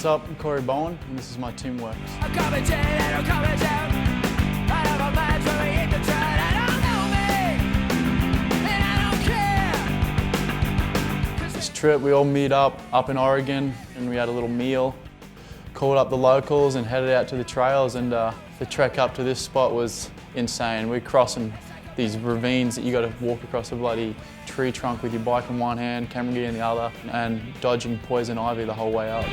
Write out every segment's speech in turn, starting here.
up? I'm Bohan, and this is my teamwork. I'm coming down and I'm coming down. I have a mind where we hit the train. I don't know me, and I don't care. This trip, we all meet up in Oregon, and we had a little meal, called up the locals and headed out to the trails, and the trek up to this spot was insane. We're crossing these ravines that you got to walk across a bloody tree trunk with your bike in one hand, camera gear in the other, and dodging poison ivy the whole way up.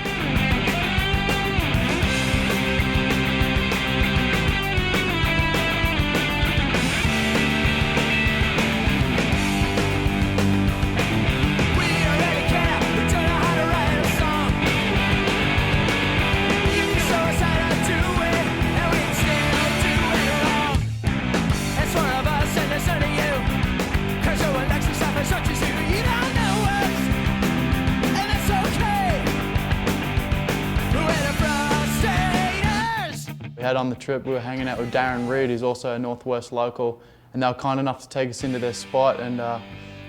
Head on the trip, we were hanging out with Darren Reed, who's also a Northwest local, and they were kind enough to take us into their spot and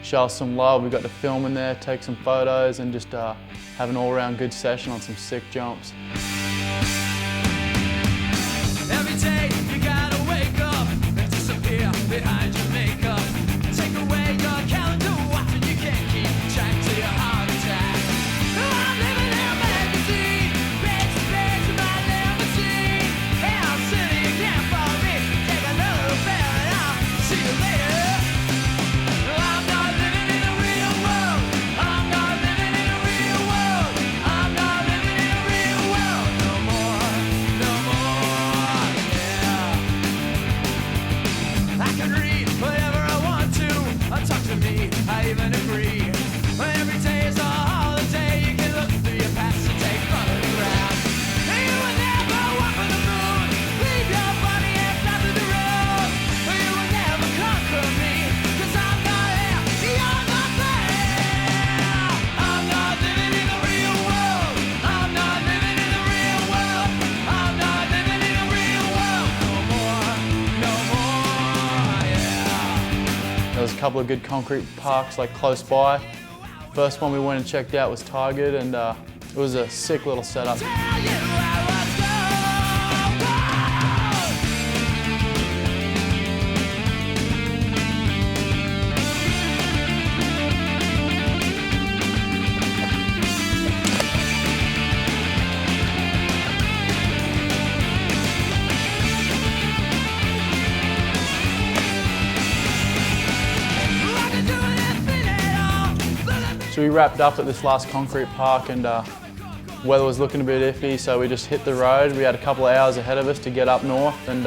show us some love. We got to film in there, take some photos, and just have an all-around good session on some sick jumps. Every day you gotta wake up and disappear behind your makeup. Take away your calendar, watching you can't keep track to your heart attack. I'm living in a magazine, page to page of my limousine. Hey, I'm sitting, you can't follow me. Take another bear and I'll see you later. I'm not living in a real world. I'm not living in a real world. I'm not living in a real world no more, no more, yeah. I can read whatever I want to. Talk to me, I even agree. But every day is a holiday. You can look through your past and take photographs. You will never walk on the moon. Leave your body and fly through the road. You will never conquer me, 'cause I'm not here, you're not there. I'm not living in the real world. I'm not living in the real world. I'm not living in the real world no more, yeah. There was a couple of good concrete parks like close by. First one we went and checked out was Target, and it was a sick little setup. Tell you I was gone. I can do anything at all. So we wrapped up at this last concrete park, and weather was looking a bit iffy, so we just hit the road. We had a couple of hours ahead of us to get up north, and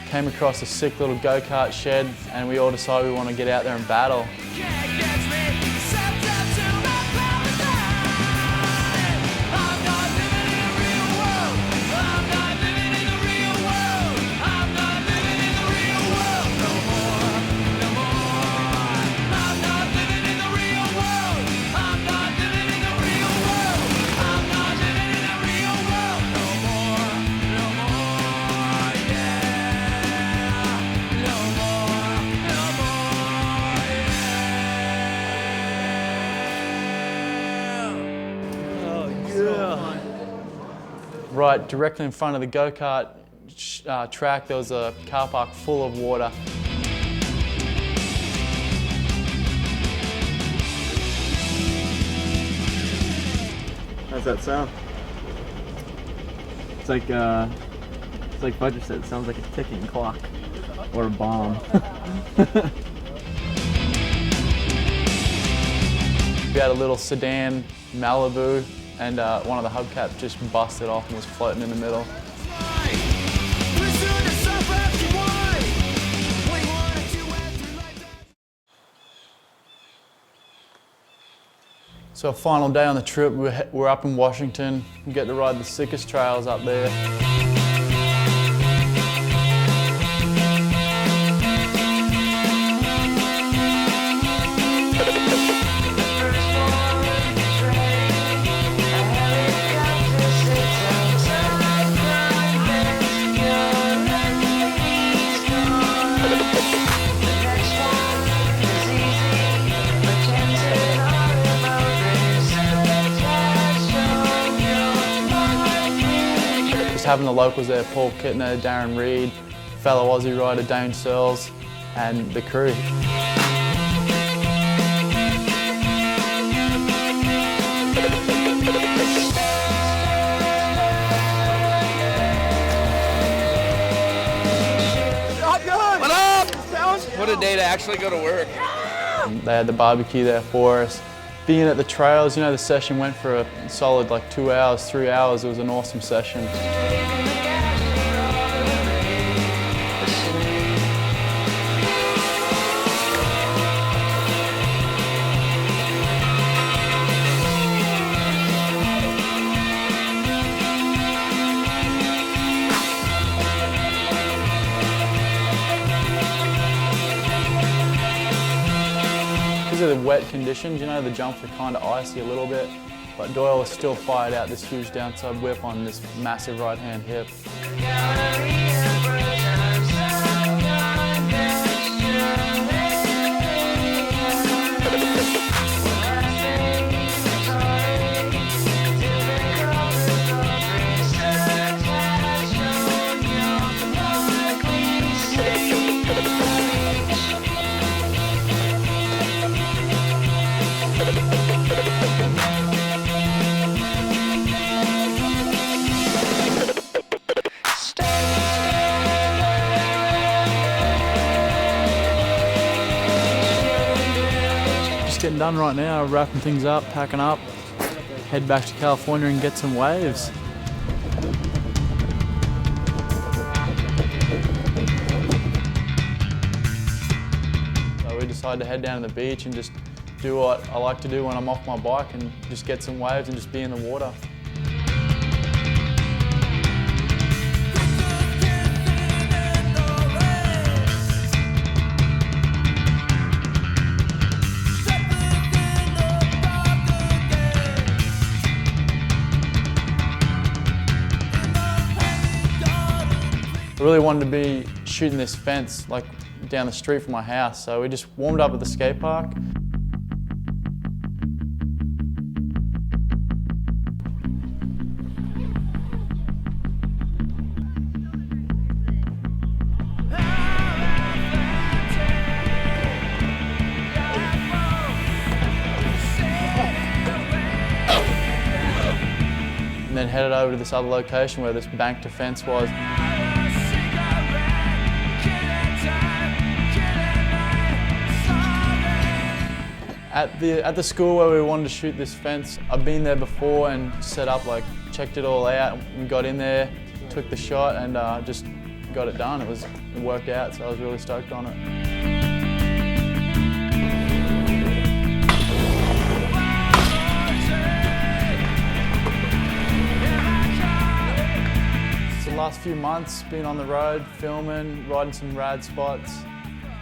came across a sick little go-kart shed, and we all decided we want to get out there and battle. Can't catch me, except up to my paradise. I'm not living in the real world. I'm not living in the real world. I'm not living in the real world no more, no more. I'm not living in the real world. I'm not living in the real world. I'm not living in the real world no more, yeah. No more, yeah. Right directly in front of the go-kart track, there was a car park full of water. How's that sound? It's like Fudger said, it sounds like a ticking clock or a bomb. We had a little sedan Malibu, and one of the hubcaps just busted off and was floating in the middle. So final day on the trip, we're up in Washington. We get to ride the sickest trails up there. having the locals there, Paul Kittner, Darren Reed, fellow Aussie rider Dane Searles, and the crew. What a day to actually go to work. They had the barbecue there for us. Being at the trails, you know, the session went for a solid like 2 hours, 3 hours. It was an awesome session. Because of the wet conditions, you know, the jumps were kind of icy a little bit, but Doyle was still fired out this huge downside whip on this massive right-hand hip. Getting done right now, wrapping things up, packing up, head back to California and get some waves. So we decided to head down to the beach and just do what I like to do when I'm off my bike and just get some waves and just be in the water. I really wanted to be shooting this fence like down the street from my house, so we just warmed up at the skate park. And then headed over to this other location where this banked fence was. At the school where we wanted to shoot this fence, I've been there before and set up, like checked it all out. We got in there, took the shot, and just got it done. It worked out, so I was really stoked on it. So the last few months, been on the road, filming, riding some rad spots.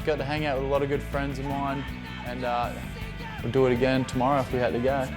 Got to hang out with a lot of good friends of mine, and we'll do it again tomorrow if we had to go.